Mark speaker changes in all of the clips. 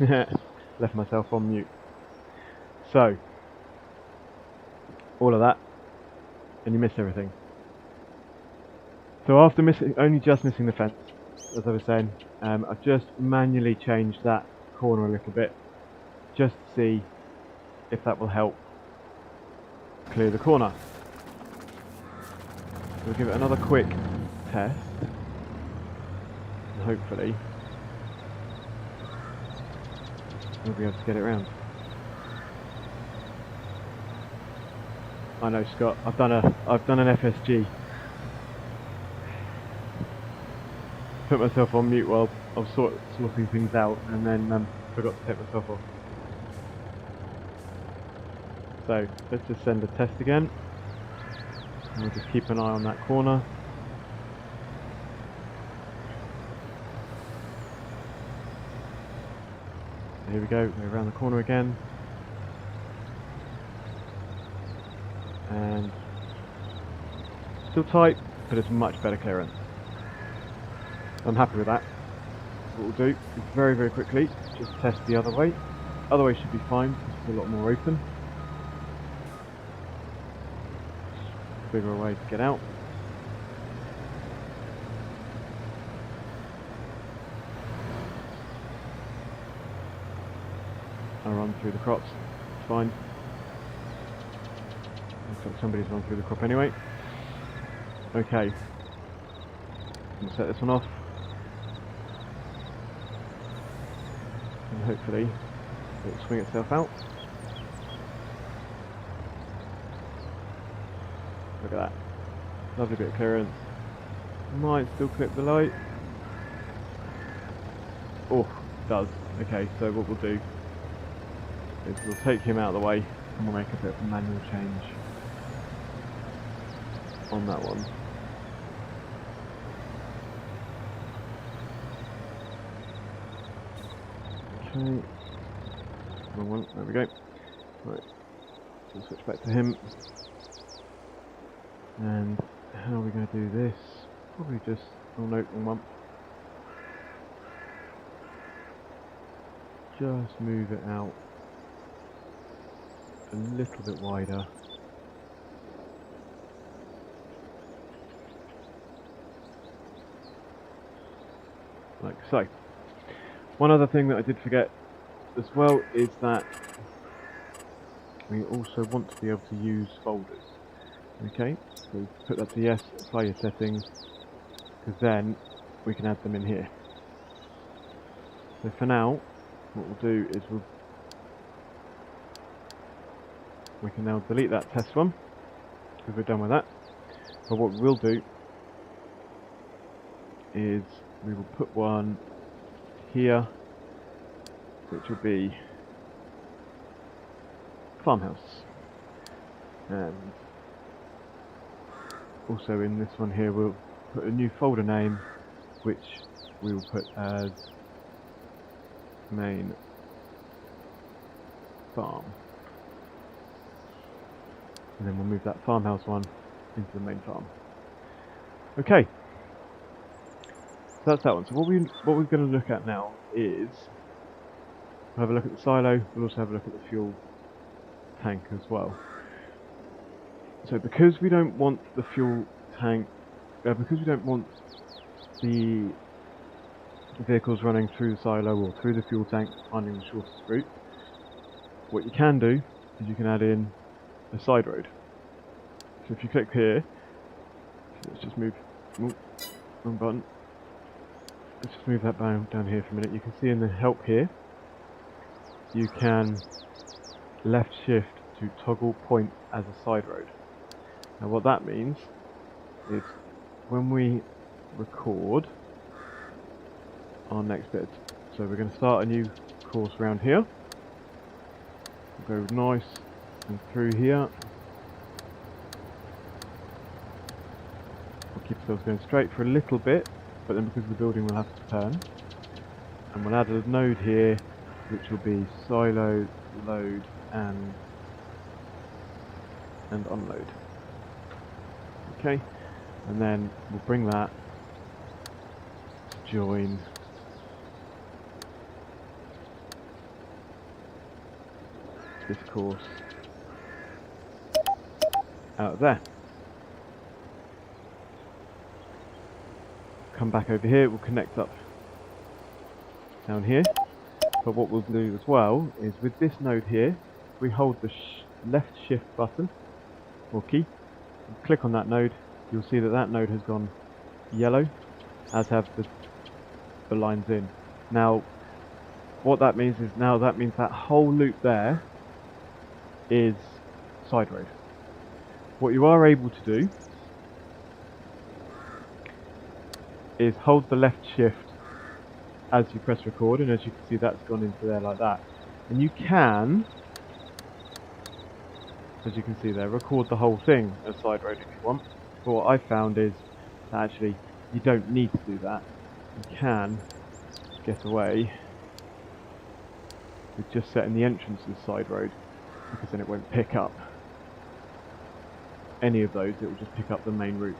Speaker 1: Left myself on mute. So, all of that, and you miss everything. So after only just missing the fence, as I was saying, I've just manually changed that corner a little bit, just to see if that will help clear the corner. We'll give it another quick test, and hopefully we'll be able to get it round. I know, Scott. I've done an FSG. Put myself on mute while I was sorting things out, and then forgot to take myself off. So let's just send a test again, and we'll just keep an eye on that corner. So here we go. We're around the corner again. And still tight, but it's much better clearance. I'm happy with that. What we'll do is very, very quickly just test the other way. Other way should be fine, it's a lot more open. Bigger way to get out. I'll run through the crops, it's fine. Looks like somebody's run through the crop anyway. Okay. We'll set this one off. And hopefully it'll swing itself out. Look at that. Lovely bit of clearance. Might still clip the light. Oh, it does. Okay, so what we'll do is we'll take him out of the way and we'll make a bit of a manual change on that one. Okay. Wrong one. There we go. Right. So switch back to him. And how are we going to do this? Probably just... oh no, wrong one. Just move it out a little bit wider. Like so. One other thing that I did forget as well is that we also want to be able to use folders. Okay, so put that to yes, apply your settings, because then we can add them in here. So for now, what we'll do is we can now delete that test one, because we're done with that. But what we'll do is we will put one here, which will be farmhouse, and also in this one here we'll put a new folder name, which we will put as main farm, and then we'll move that farmhouse one into the main farm. Okay, so that's that one. So what we're going to look at now is we'll have a look at the silo. We'll also have a look at the fuel tank as well. So because we don't want the fuel tank, because we don't want the vehicles running through the silo or through the fuel tank finding the shortest route, what you can do is you can add in a side road. So if you click here, let's just move, wrong button, let's just move that down here for a minute. You can see in the help here, you can left shift to toggle point as a side road. Now what that means is when we record our next bit, so we're going to start a new course around here, we'll go nice and through here, we'll keep ourselves going straight for a little bit, but then because of the building we'll have to turn, and we'll add a node here which will be silo, load and unload. Okay, and then we'll bring that to join this course out of there. Come back over here, we'll connect up down here. But what we'll do as well is with this node here, we hold the left shift button or key, click on that node, you'll see that that node has gone yellow, as have the lines in. Now what that means is that whole loop there is side road. What you are able to do is hold the left shift as you press record, and as you can see that's gone into there like that. And you can, as you can see there, record the whole thing as side road if you want. But what I found is that actually you don't need to do that. You can get away with just setting the entrance as side road, because then it won't pick up any of those, it will just pick up the main route.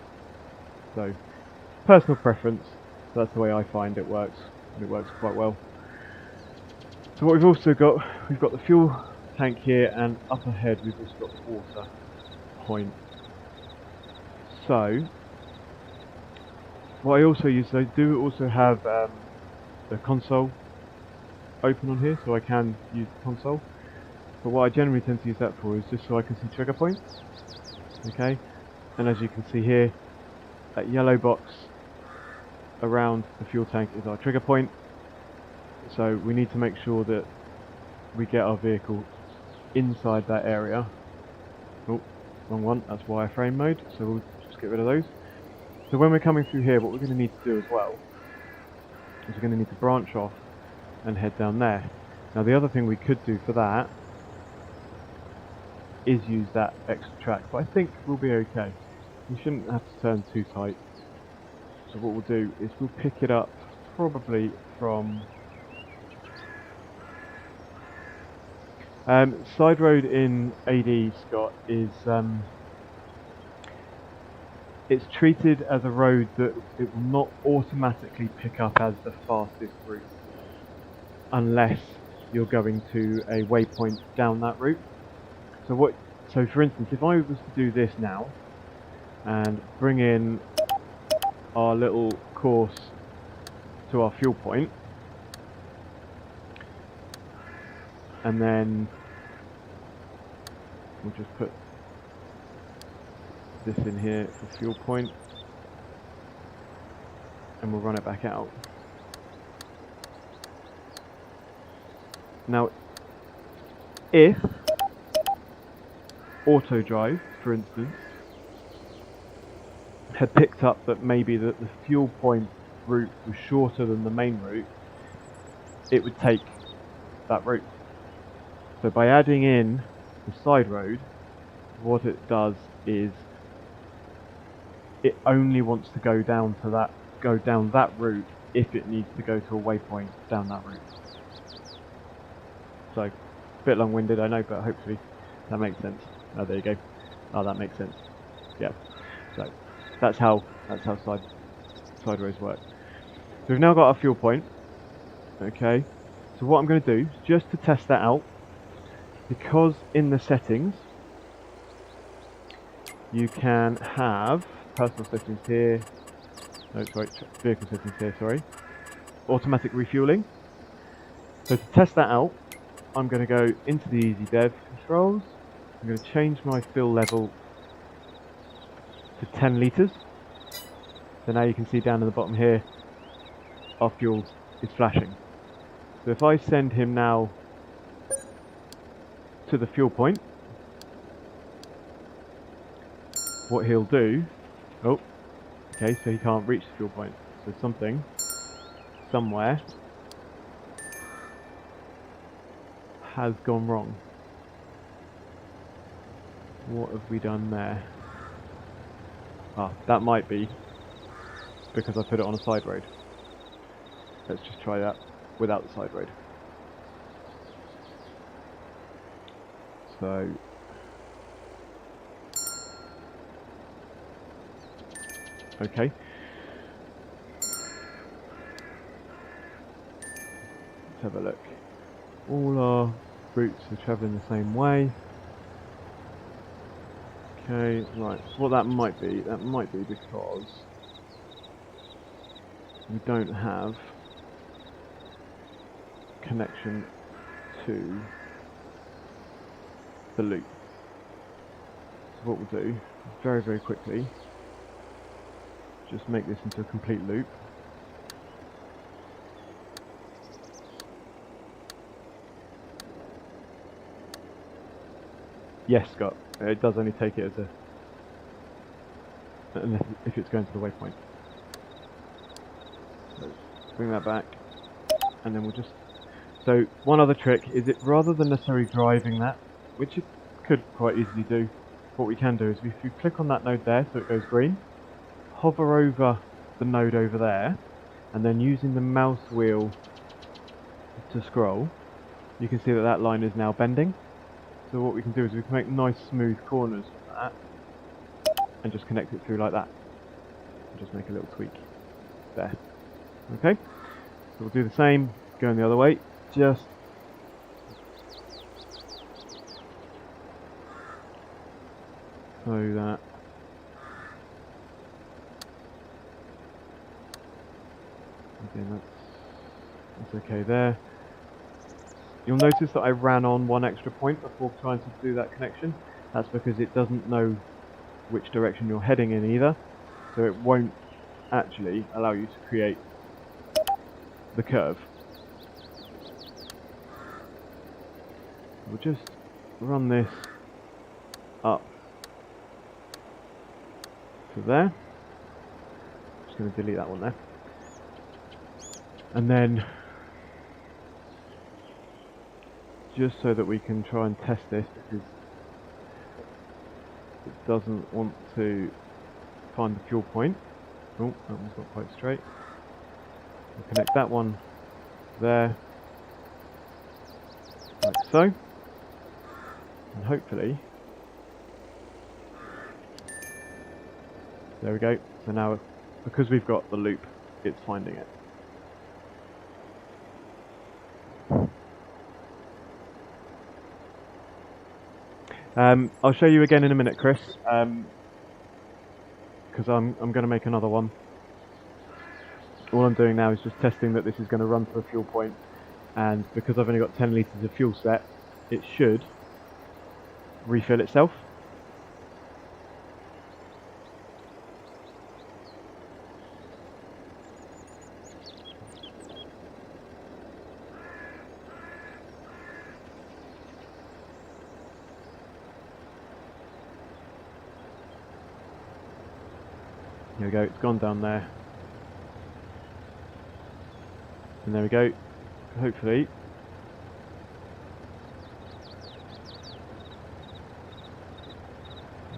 Speaker 1: So, personal preference, that's the way I find it works, and it works quite well. So what we've also got, we've got the fuel tank here, and up ahead we've also got the water point. So, what I also use, I do also have the console open on here, so I can use the console. But what I generally tend to use that for is just so I can see trigger points. Okay, and as you can see here, that yellow box around the fuel tank is our trigger point. So we need to make sure that we get our vehicle inside that area. Oh, wrong one, that's wireframe mode, so we'll just get rid of those. So when we're coming through here, what we're going to need to do as well is we're going to need to branch off and head down there. Now the other thing we could do for that is use that extra track, but I think we'll be okay. We shouldn't have to turn too tight. So what we'll do is we'll pick it up probably from side road in AD, Scott, is it's treated as a road that it will not automatically pick up as the fastest route unless you're going to a waypoint down that route. So for instance, if I was to do this now and bring in our little course to our fuel point, and then we'll just put this in here for fuel point, and we'll run it back out. Now, if AutoDrive, for instance, had picked up that maybe the fuel point route was shorter than the main route, it would take that route. So by adding in the side road, what it does is it only wants to go down that route if it needs to go to a waypoint down that route. So, a bit long-winded, I know, but hopefully that makes sense. Oh, there you go. Oh, that makes sense. Yeah. So that's how side roads work. So we've now got our fuel point. Okay. So what I'm going to do, just to test that out, because in the settings you can have personal settings here. No, sorry, vehicle settings here. Sorry. Automatic refueling. So to test that out, I'm going to go into the Easy Dev controls. I'm going to change my fill level to 10 litres. So now you can see down in the bottom here, our fuel is flashing. So if I send him now to the fuel point, what he'll do, oh, okay, so he can't reach the fuel point. So something, somewhere, has gone wrong. What have we done there? Ah, that might be because I put it on a side road. Let's just try that without the side road. So okay. Let's have a look. All our routes are travelling the same way. Okay, right, so what that might be because we don't have connection to the loop. So what we'll do, very, very quickly, just make this into a complete loop. Yes, Scott, it does only take it as if it's going to the waypoint. Let's bring that back, and then we'll just... So, one other trick is rather than necessarily driving that, which it could quite easily do, what we can do is if you click on that node there so it goes green, hover over the node over there, and then using the mouse wheel to scroll, you can see that that line is now bending. So what we can do is we can make nice smooth corners from that and just connect it through like that. And just make a little tweak there. Okay? So we'll do the same going the other way. Just so that again, that's okay there. You'll notice that I ran on one extra point before trying to do that connection. That's because it doesn't know which direction you're heading in either, so it won't actually allow you to create the curve. We'll just run this up to there. Just going to delete that one there. And then, just so that we can try and test this, because it doesn't want to find the fuel point. Oh, that one's not quite straight. We'll connect that one there, like so. And hopefully, there we go. So now, because we've got the loop, it's finding it. I'll show you again in a minute, Chris, because I'm going to make another one. All I'm doing now is just testing that this is going to run to a fuel point, and because I've only got 10 litres of fuel set, it should refill itself. Here we go, it's gone down there. And there we go, hopefully.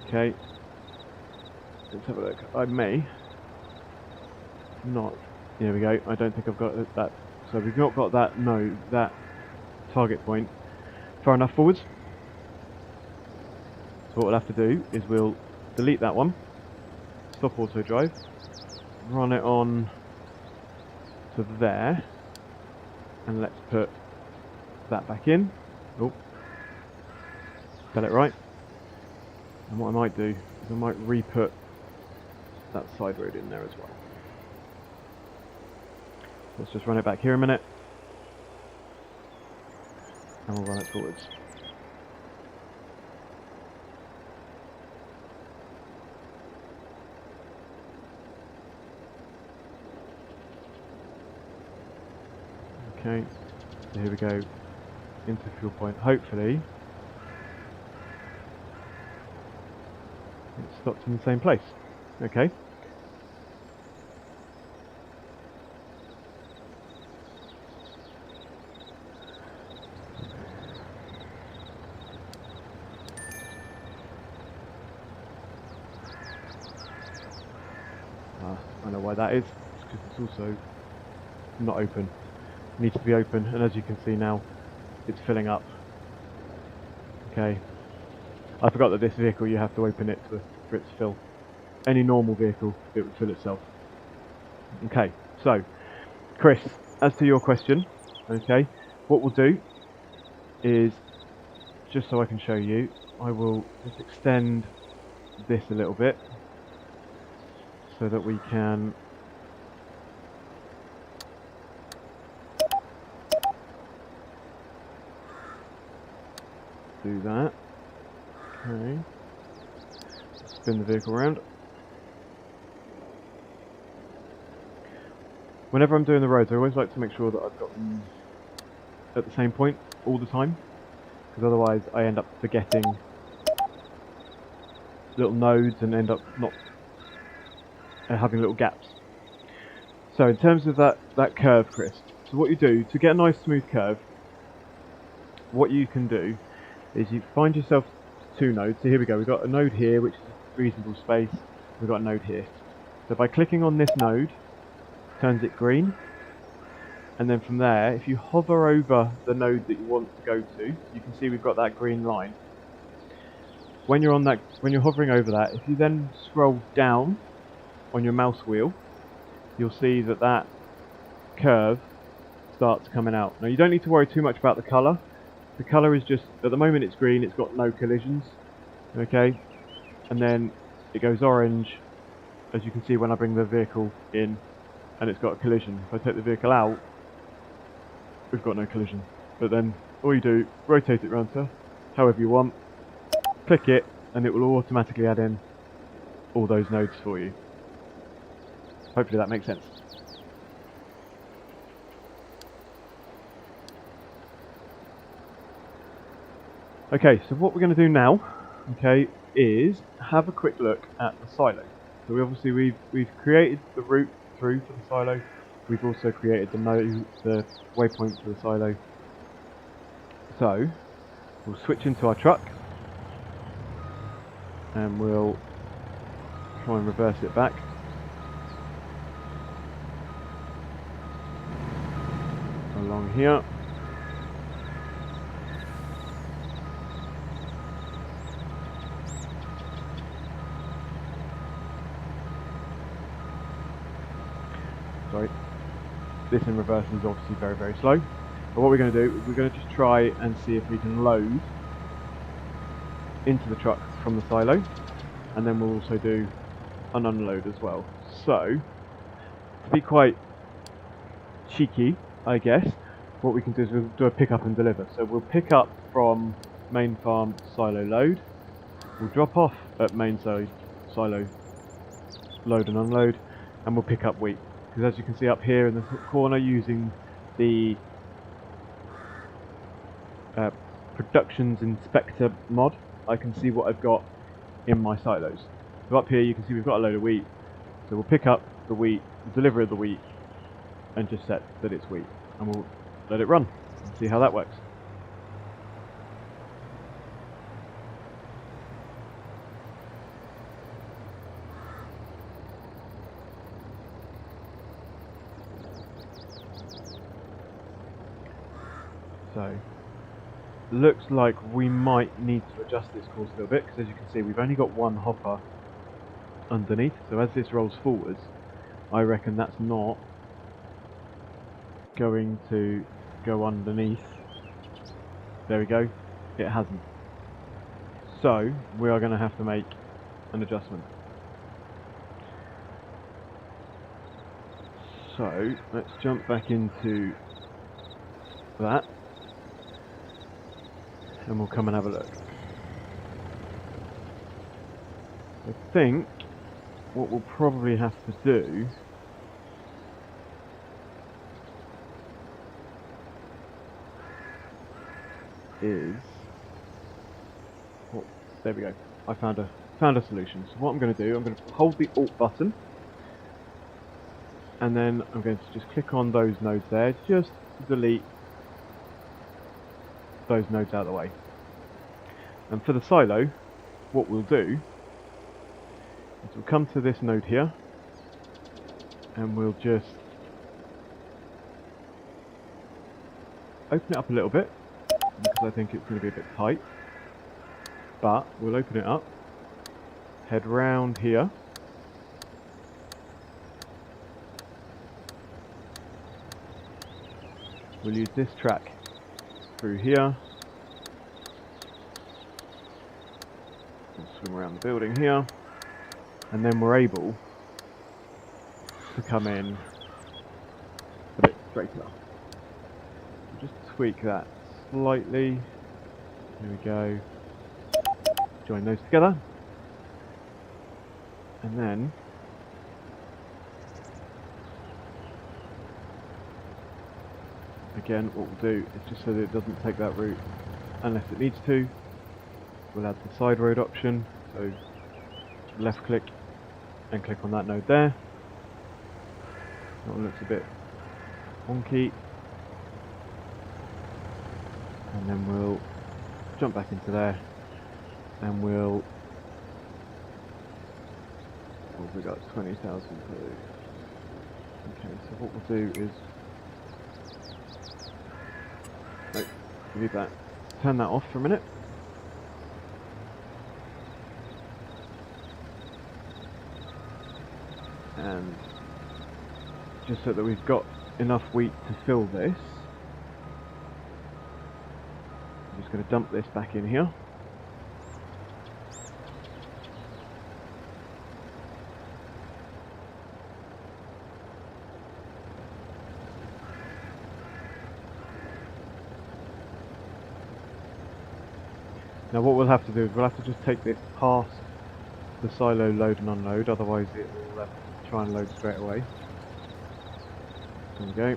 Speaker 1: Okay, let's have a look. I may not. There we go, I don't think I've got that. So we've not got that, no, that target point far enough forwards. So what we'll have to do is we'll delete that one. Stop AutoDrive, run it on to there, and let's put that back in. Oh, spell it right. And what I might do is I might re-put that side road in there as well. Let's just run it back here a minute, and we'll run it forwards. Okay, so here we go, into fuel point. Hopefully it stopped in the same place. Okay. I know why that is. It's because it's also not open. Needs to be open, and as you can see now, it's filling up. Okay, I forgot that this vehicle you have to open it for it to fill. Any normal vehicle, it would fill itself. Okay, so Chris, as to your question, okay, what we'll do is just so I can show you, I will just extend this a little bit so that we can do that. Okay. Spin the vehicle around. Whenever I'm doing the roads, I always like to make sure that I've got them at the same point all the time, because otherwise I end up forgetting little nodes and end up not having little gaps. So in terms of that curve, Chris, so what you do to get a nice smooth curve, what you can do is you find yourself two nodes. So here we go, we've got a node here which is a reasonable space, we've got a node here. So by clicking on this node, turns it green, and then from there, if you hover over the node that you want to go to, you can see we've got that green line. When you're hovering over that, if you then scroll down on your mouse wheel, you'll see that that curve starts coming out. Now you don't need to worry too much about the colour. The colour is just, at the moment it's green, it's got no collisions, okay? And then it goes orange, as you can see when I bring the vehicle in, and it's got a collision. If I take the vehicle out, we've got no collision. But then all you do, rotate it around to however you want, click it, and it will automatically add in all those nodes for you. Hopefully that makes sense. Okay, so what we're going to do now, okay, is have a quick look at the silo. So we've created the route through for the silo. We've also created the waypoint for the silo. So we'll switch into our truck and we'll try and reverse it back. Along here. Sorry, this in reverse is obviously very, very slow. But what we're going to do is we're going to just try and see if we can load into the truck from the silo, and then we'll also do an unload as well. So, to be quite cheeky, I guess, what we can do is we'll do a pick up and deliver. So we'll pick up from main farm silo load, we'll drop off at main silo load and unload, and we'll pick up wheat. Because as you can see up here in the corner, using the Productions Inspector mod, I can see what I've got in my silos. So up here you can see we've got a load of wheat. So we'll pick up the wheat, the delivery of the wheat, and just set that it's wheat. And we'll let it run and see how that works. So, looks like we might need to adjust this course a little bit, because as you can see we've only got one hopper underneath, so as this rolls forwards, I reckon that's not going to go underneath. There we go, it hasn't. So, we are going to have to make an adjustment. So, let's jump back into that. And we'll come and have a look. I think what we'll probably have to do is, oh, there we go. I found a solution. So what I'm going to do, I'm going to hold the Alt button, and then I'm going to just click on those nodes there, just to delete those nodes out of the way. And for the silo, what we'll do is we'll come to this node here, and we'll just open it up a little bit, because I think it's going to be a bit tight. But we'll open it up, head round here, we'll use this track through here, We'll swim around the building here, and then we're able to come in a bit straighter. Just tweak that slightly. Here we go. Join those together. And then again, what we'll do is just so that it doesn't take that route unless it needs to, we'll add the side road option. So left click and click on that node there. That one looks a bit wonky. And then we'll jump back into there and we'll, what have we got? 20,000 blue. Okay, so what we'll do is, leave that, turn that off for a minute. And just so that we've got enough wheat to fill this, I'm just going to dump this back in here. Now what we'll have to do is we'll have to just take this past the silo load and unload, otherwise it will try and load straight away. There we go.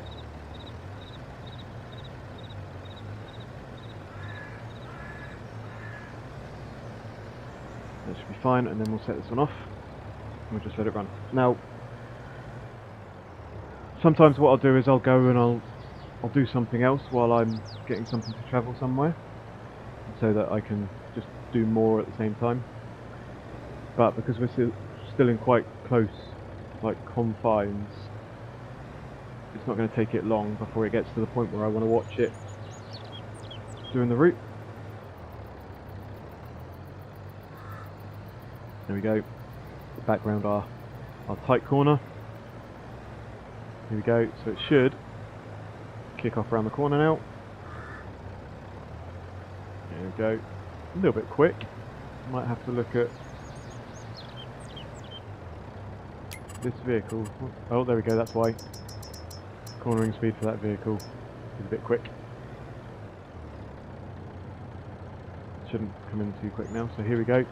Speaker 1: That should be fine, and then we'll set this one off and we'll just let it run. Now sometimes what I'll do is I'll go and I'll do something else while I'm getting something to travel somewhere, so that I can just do more at the same time. But because we're still in quite close confines, it's not going to take it long before it gets to the point where I want to watch it doing the route. There we go. The background our tight corner. Here we go. So it should kick off around the corner now. There we go. A little bit quick. Might have to look at this vehicle. Oh, there we go. That's why. Cornering speed for that vehicle is a bit quick. Shouldn't come in too quick now. So here we go.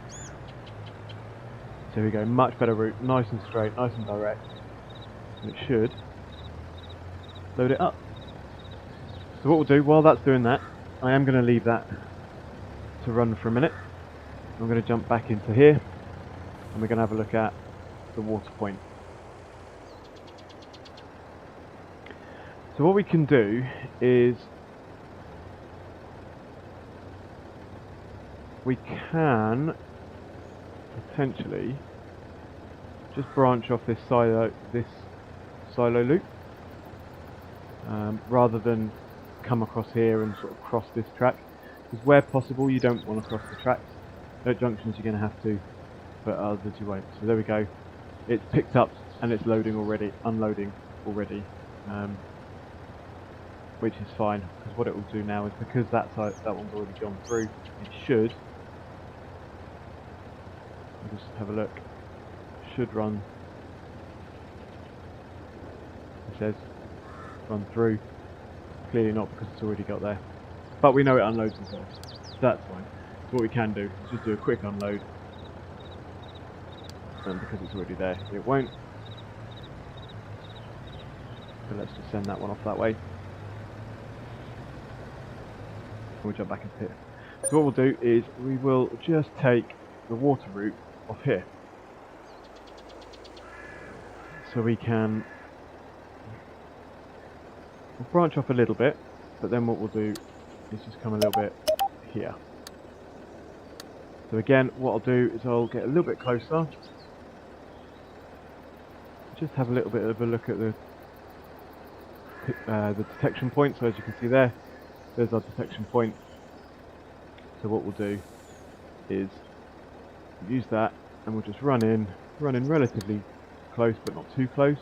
Speaker 1: So here we go. Much better route. Nice and straight. Nice and direct. And it should load it up. So what we'll do while that's doing that, I am going to leave that to run for a minute. I'm going to jump back into here and we're going to have a look at the water point. So what we can do is we can potentially just branch off this silo loop rather than come across here and sort of cross this track, because where possible you don't want to cross the tracks. At junctions you're going to have to, but others you won't. So there we go. It's picked up and it's loading already, unloading already, which is fine, because what it will do now is, because that one's already gone through, it should, we'll just have a look, should run, it says run through, clearly not, because it's already got there, but we know it unloads as well, so that's fine. So what we can do is just do a quick unload, and because it's already there it won't, so let's just send that one off that way. We'll jump back into here. So what we'll do is we will just take the water route off here. So we can we'll branch off a little bit, but then what we'll do is just come a little bit here. So again, what I'll do is I'll get a little bit closer. Just have a little bit of a look at the detection point. So as you can see there, there's our detection point. So what we'll do is use that and we'll just run in relatively close but not too close,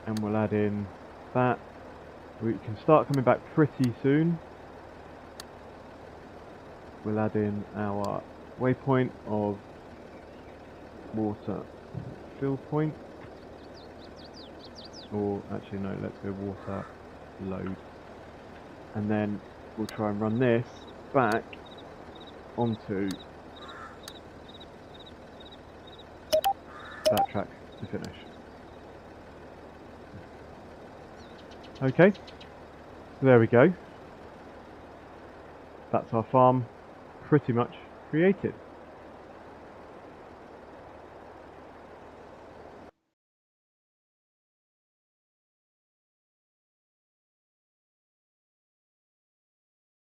Speaker 1: and we'll add in that. We can start coming back pretty soon we'll add in our waypoint of water fill point, or actually no, let's go water load, and then we'll try and run this back onto that track to finish. Okay, so there we go. That's our farm pretty much created.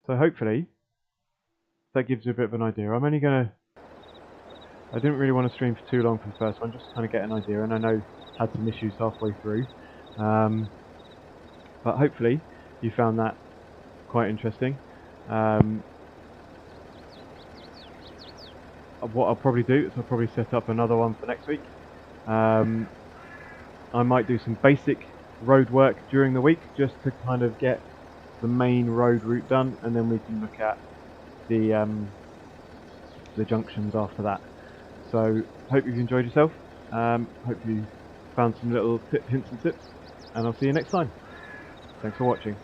Speaker 1: So hopefully that gives you a bit of an idea. I didn't really want to stream for too long for the first one, just to kind of get an idea, and I know I had some issues halfway through. But hopefully you found that quite interesting. What I'll probably do is I'll probably set up another one for next week. I might do some basic road work during the week just to kind of get the main road route done, and then we can look at the junctions after that. So hope you've enjoyed yourself. Hope you found some little hints and tips, and I'll see you next time. Thanks for watching.